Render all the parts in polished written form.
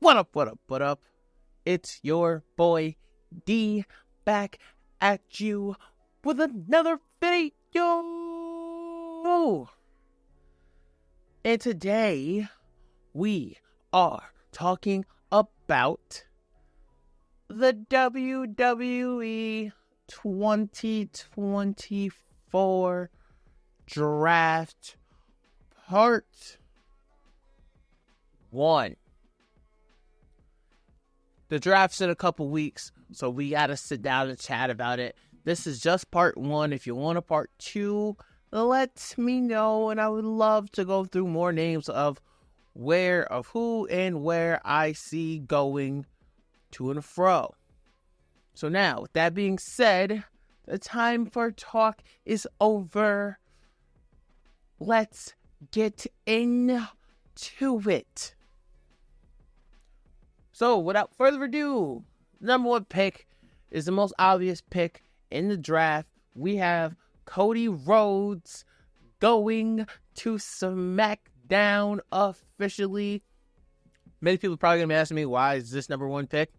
What up, what up, what up? It's your boy D back at you with another video. And today we are talking about the WWE 2024 Draft Part 1. The draft's in a couple weeks, so we gotta sit down and chat about it. This is just part 1. If you want a part 2, let me know, and I would love to go through more names of who and where I see going to and fro. So now, with that being said, the time for talk is over. Let's get into it. So, without further ado, number 1 pick is the most obvious pick in the draft. We have Cody Rhodes going to SmackDown officially. Many people are probably going to be asking me, why is this number 1 pick?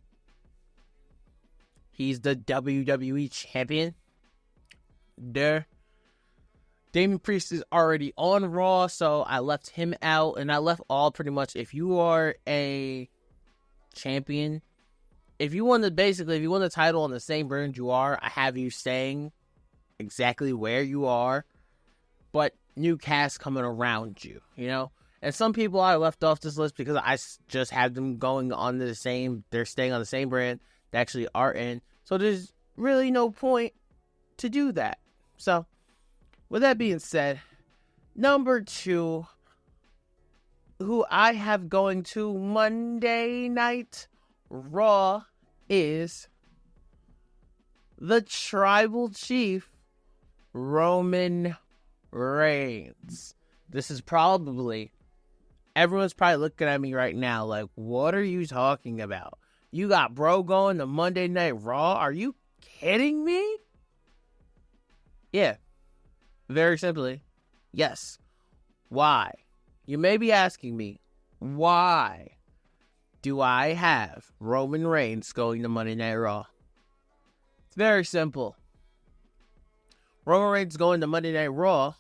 He's the WWE champion. Damian Priest is already on Raw, so I left him out, and I left all pretty much. If you are a champion, if you won the title on the same brand you are, I have you staying exactly where you are, but new cast coming around you, you know? And some people I left off this list because I just had them going on they're staying on the same brand they actually are in, so there's really no point to do that. So, with that being said, number 2, who I have going to Monday Night Raw, is the Tribal Chief, Roman Reigns. This is everyone's probably looking at me right now like, what are you talking about? You got bro going to Monday Night Raw? Are you kidding me? Yeah. Very simply, yes. Why? You may be asking me, why do I have Roman Reigns going to Monday Night Raw? It's very simple. Roman Reigns going to Monday Night Raw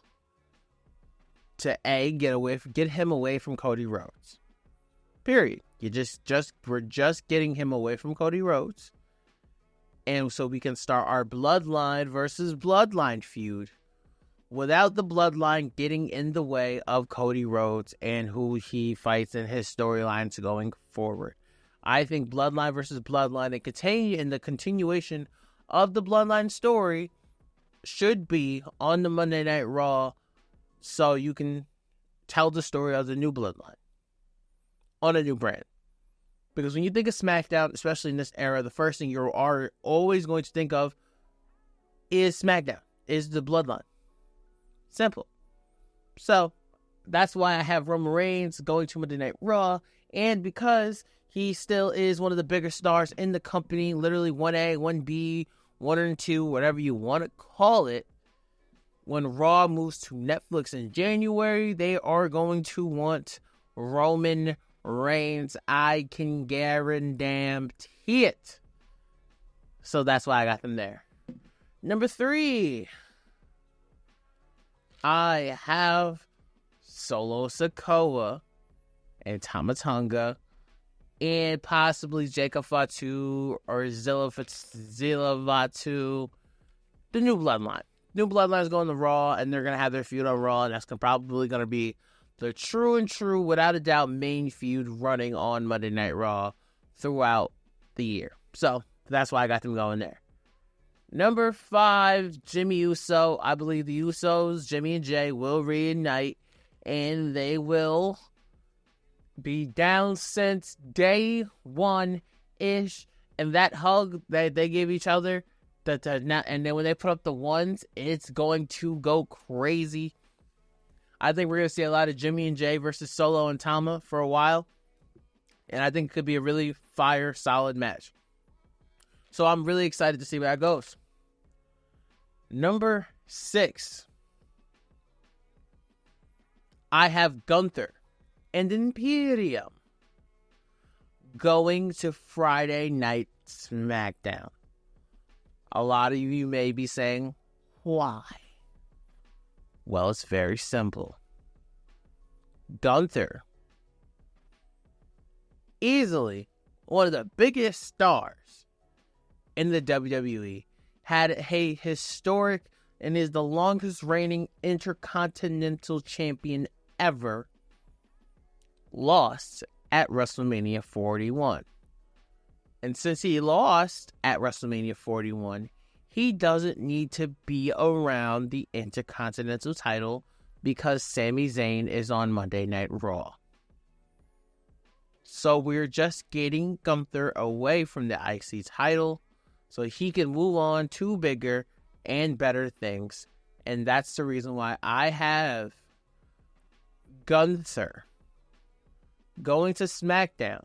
to get him away from Cody Rhodes. Period. We're just getting him away from Cody Rhodes, and so we can start our Bloodline versus Bloodline feud without the Bloodline getting in the way of Cody Rhodes and who he fights in his storylines going forward. I think Bloodline versus Bloodline and the continuation of the Bloodline story should be on the Monday Night Raw, so you can tell the story of the new Bloodline on a new brand. Because when you think of SmackDown, especially in this era, the first thing you are always going to think of is SmackDown, is the Bloodline. Simple. So, that's why I have Roman Reigns going to Monday Night Raw, and because he still is one of the bigger stars in the company, literally 1A, 1B, 1 and 2, whatever you want to call it. When Raw moves to Netflix in January, they are going to want Roman Reigns. I can guarantee it. So that's why I got them there. Number 3, I have Solo Sikoa and Tama Tonga and possibly Jacob Fatu or Zilla Fatu. The new Bloodline. New Bloodline is going to Raw, and they're going to have their feud on Raw, and that's probably going to be the true, without a doubt, main feud running on Monday Night Raw throughout the year. So, that's why I got them going there. Number 5, Jimmy Uso. I believe the Usos, Jimmy and Jay, will reunite, and they will be down since day 1-ish, and that hug that they give each other, and then when they put up the ones, it's going to go crazy. I think we're going to see a lot of Jimmy and Jay versus Solo and Tama for a while, and I think it could be a really fire, solid match. So I'm really excited to see where that goes. Number 6, I have Gunther and Imperium going to Friday Night SmackDown. A lot of you may be saying, why? Well, it's very simple. Gunther, easily one of the biggest stars in the WWE, had a historic and is the longest reigning Intercontinental Champion ever, lost at WrestleMania 41. And since he lost at WrestleMania 41, he doesn't need to be around the Intercontinental title because Sami Zayn is on Monday Night Raw. So we're just getting Gunther away from the IC title so he can move on to bigger and better things. And that's the reason why I have Gunther going to SmackDown.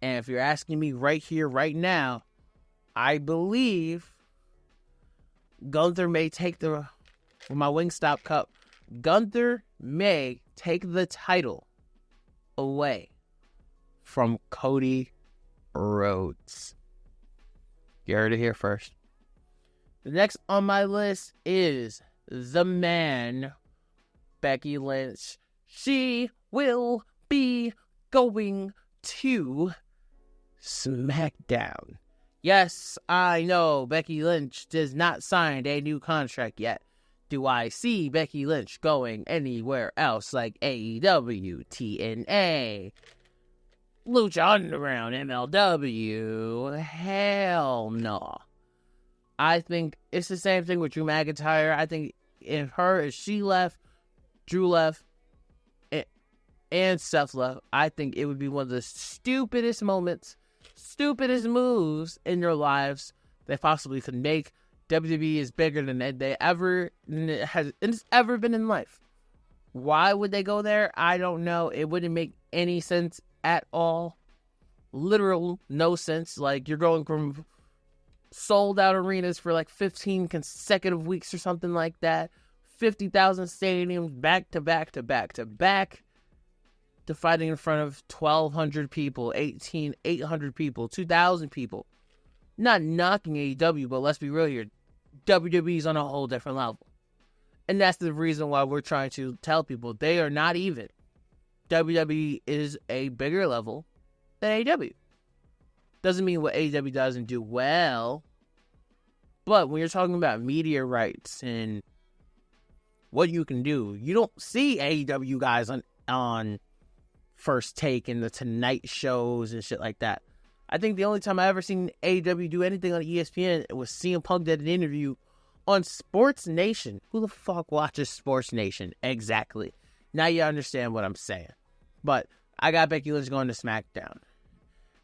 And if you're asking me right here, right now, I believe Gunther may take with my Wingstop cup, Gunther may take the title away from Cody Rhodes. You heard it here first. The next on my list is the man, Becky Lynch. She will be going to SmackDown. Yes, I know Becky Lynch does not sign a new contract yet. Do I see Becky Lynch going anywhere else like AEW, TNA, Lucha Underground, MLW? Hell no. I think it's the same thing with Drew McIntyre. I think if she left, Drew left, and Seth left, I think it would be one of the stupidest moments, stupidest moves in your lives they possibly could make. WWE is bigger than it's ever been in life. Why would they go there? I don't know. It wouldn't make any sense at all. Literal no sense. Like, you're going from sold out arenas for like 15 consecutive weeks or something like that. 50,000 stadiums back to back to back to back to fighting in front of 1,200 people, 800 people, 2,000 people. Not knocking AEW, but let's be real here. WWE's on a whole different level. And that's the reason why we're trying to tell people they are not even. WWE is a bigger level than AEW. Doesn't mean what AEW doesn't do well. But when you're talking about media rights and what you can do, you don't see AEW guys on First Take and the Tonight shows and shit like that. I think the only time I ever seen AEW do anything on ESPN was CM Punk did an interview on Sports Nation. Who the fuck watches Sports Nation? Exactly. Now you understand what I'm saying. But I got Becky Lynch going to SmackDown.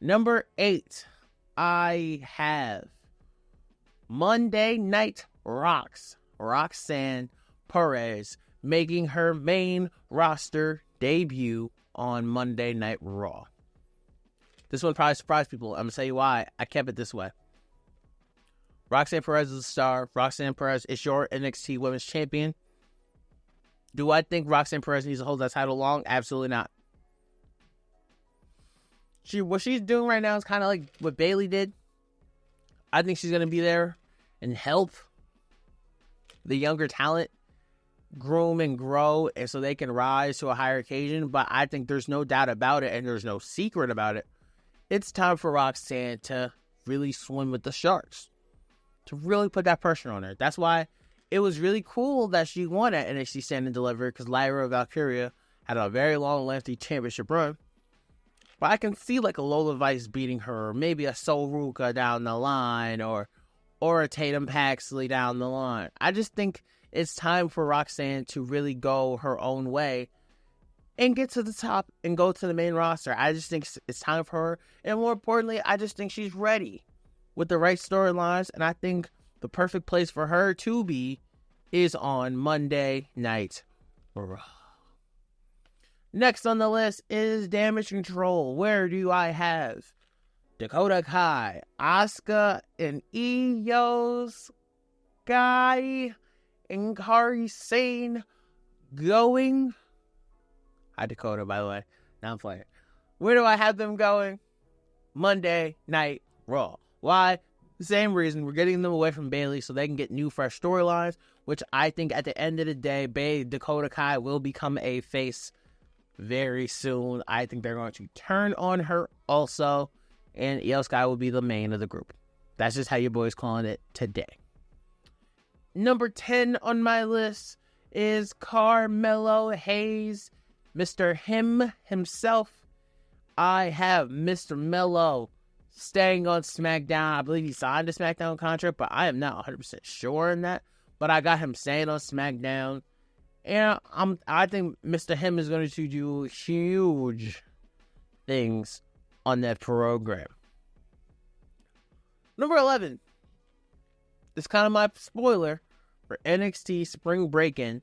Number 8, I have Monday Night Rox Sand Perez making her main roster debut on Monday Night Raw. This one probably surprised people. I'm going to tell you why I kept it this way. Roxanne Perez is a star. Roxanne Perez is your NXT Women's Champion. Do I think Roxanne Perez needs to hold that title long? Absolutely not. What she's doing right now is kind of like what Bayley did. I think she's going to be there and help the younger talent groom and grow, and so they can rise to a higher occasion. But I think there's no doubt about it, and there's no secret about it. It's time for Roxanne to really swim with the sharks, to really put that pressure on her. That's why it was really cool that she won at NXT Stand and Deliver, because Lyra Valkyria had a very long, lengthy championship run. But I can see like a Lola Vice beating her, or maybe a Sol Ruka down the line, or a Tatum Paxley down the line. I just think it's time for Roxanne to really go her own way and get to the top and go to the main roster. I just think it's time for her. And more importantly, I just think she's ready with the right storylines. And I think the perfect place for her to be is on Monday Night Raw. Next on the list is Damage Control. Where do I have Dakota Kai, Asuka, and Io Sky and Kairi Sane going? Hi, Dakota, by the way. Now I'm playing. Where do I have them going? Monday Night Raw. Why? The same reason. We're getting them away from Bayley so they can get new, fresh storylines, which I think at the end of the day, Dakota Kai will become a face very soon. I think they're going to turn on her also, and Io Sky will be the main of the group. That's just how your boy's calling it today. Number 10 on my list is Carmelo Hayes, Mr. Him himself. I have Mr. Mello staying on SmackDown. I believe he signed a SmackDown contract, but I am not 100% sure in that. But I got him staying on SmackDown. And I think Mr. Him is going to do huge things on that program. Number 11. It's kind of my spoiler for NXT Spring Break-In.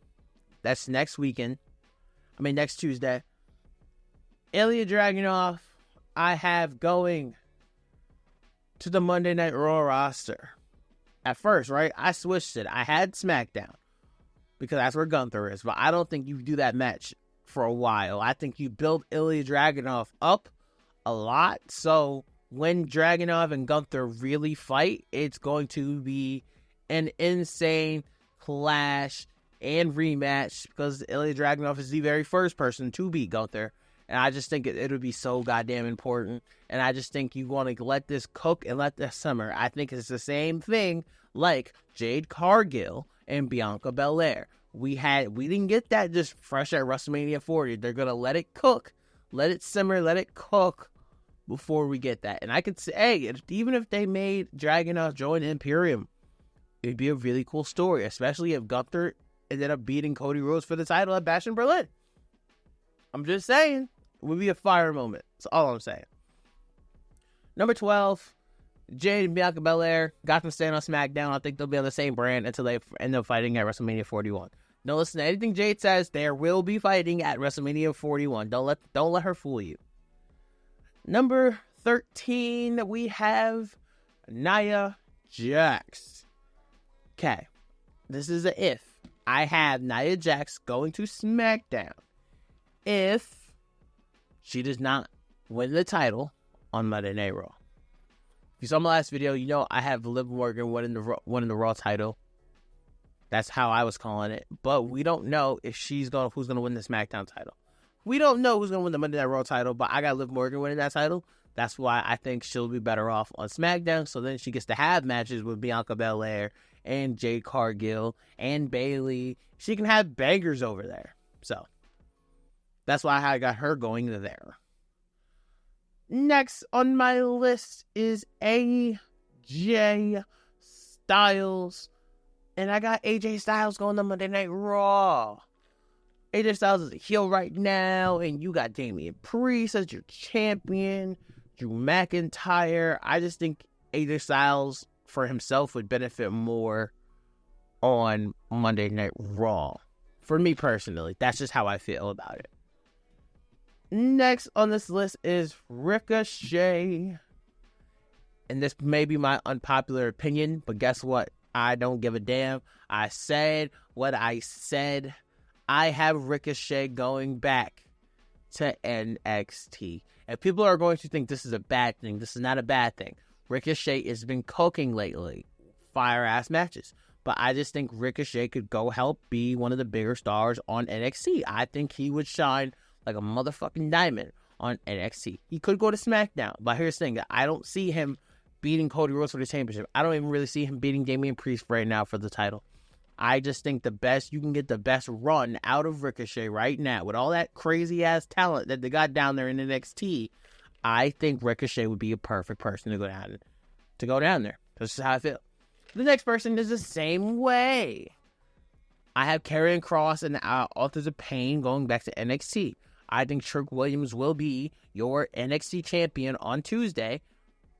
That's next Tuesday. Ilya Dragunov, I have going to the Monday Night Raw roster. At first, right, I switched it. I had SmackDown because that's where Gunther is. But I don't think you do that match for a while. I think you build Ilya Dragunov up a lot. So when Dragunov and Gunther really fight, it's going to be an insane clash and rematch because Ilya Dragunov is the very first person to beat Gunther. And I just think it'll be so goddamn important. And I just think you want to let this cook and let this simmer. I think it's the same thing like Jade Cargill and Bianca Belair. We didn't get that just fresh at WrestleMania 40. They're going to let it cook, let it simmer, let it cook before we get that. And I could say, hey, even if they made Dragunov join Imperium, it'd be a really cool story, especially if Gunther ended up beating Cody Rhodes for the title at Bash in Berlin. I'm just saying. It would be a fire moment. That's all I'm saying. Number 12, Jade and Bianca Belair. Got them staying on SmackDown. I think they'll be on the same brand until they end up fighting at WrestleMania 41. Don't listen to anything Jade says. There will be fighting at WrestleMania 41. Don't let her fool you. Number 13, we have Nia Jax. Okay. This is a if. I have Nia Jax going to SmackDown if she does not win the title on Monday Night Raw. If you saw my last video, you know I have Liv Morgan winning the Raw title. That's how I was calling it. But we don't know if who's going to win the SmackDown title. We don't know who's going to win the Monday Night Raw title, but I got Liv Morgan winning that title. That's why I think she'll be better off on SmackDown. So then she gets to have matches with Bianca Belair and Jade Cargill and Bayley. She can have bangers over there. So that's why I got her going there. Next on my list is AJ Styles. And I got AJ Styles going to Monday Night Raw. AJ Styles is a heel right now. And you got Damian Priest as your champion. Drew McIntyre. I just think AJ Styles for himself would benefit more on Monday Night Raw. For me personally. That's just how I feel about it. Next on this list is Ricochet. And this may be my unpopular opinion, but guess what? I don't give a damn. I said what I said. I have Ricochet going back to NXT. And people are going to think this is a bad thing. This is not a bad thing. Ricochet has been cooking lately. Fire-ass matches. But I just think Ricochet could go help be one of the bigger stars on NXT. I think he would shine like a motherfucking diamond on NXT. He could go to SmackDown. But here's the thing. I don't see him beating Cody Rhodes for the championship. I don't even really see him beating Damian Priest right now for the title. I just think you can get the best run out of Ricochet right now. With all that crazy-ass talent that they got down there in NXT, I think Ricochet would be a perfect person to go down there. That's just how I feel. The next person is the same way. I have Karrion Kross and Authors of Pain going back to NXT. I think Trick Williams will be your NXT champion on Tuesday.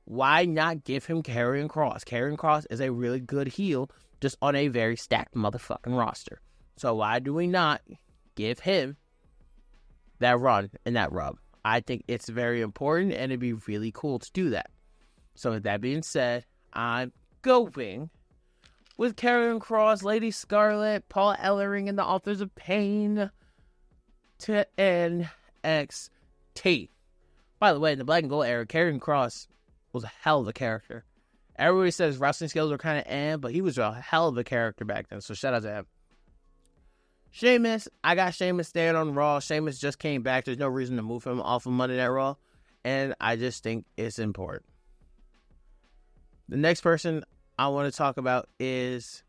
Why not give him Karrion Kross? Karrion Kross is a really good heel, just on a very stacked motherfucking roster. So why do we not give him that run and that rub? I think it's very important, and it'd be really cool to do that. So with that being said, I'm going with Karrion Kross, Lady Scarlett, Paul Ellering, and the Authors of Pain to NXT. By the way, in the Black and Gold era, Karrion Kross was a hell of a character. Everybody says wrestling skills were kind of but he was a hell of a character back then, so shout out to him. Sheamus, I got Sheamus staying on Raw. Sheamus just came back. There's no reason to move him off of Monday Night Raw, and I just think it's important. The next person I want to talk about is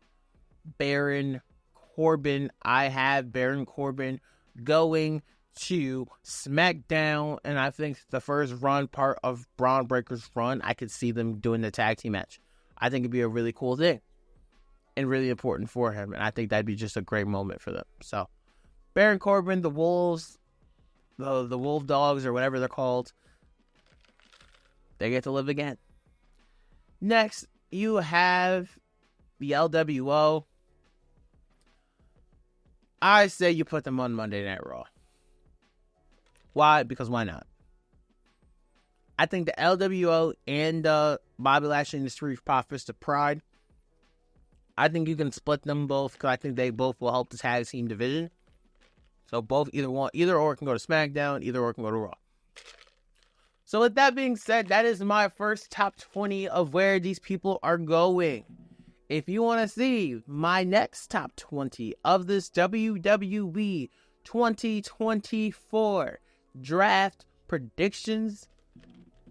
Baron Corbin. I have Baron Corbin going to SmackDown, and I think the first part of Braun Breaker's run, I could see them doing the tag team match. I think it'd be a really cool thing and really important for him, and I think that'd be just a great moment for them. So, Baron Corbin, the Wolves, the Wolf Dogs, or whatever they're called, they get to live again. Next, you have the LWO. I say you put them on Monday Night Raw. Why? Because why not? I think the LWO and Bobby Lashley and the Street Profits, the Pride, I think you can split them both because I think they both will help the tag team division. So both either or can go to SmackDown, either or can go to Raw. So with that being said, that is my first top 20 of where these people are going. If you want to see my next top 20 of this WWE 2024 draft predictions,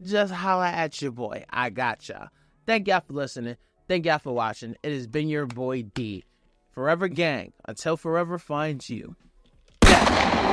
just holla at your boy. I gotcha. Thank y'all for listening. Thank y'all for watching. It has been your boy D. Forever Gang. Until forever finds you. Yeah.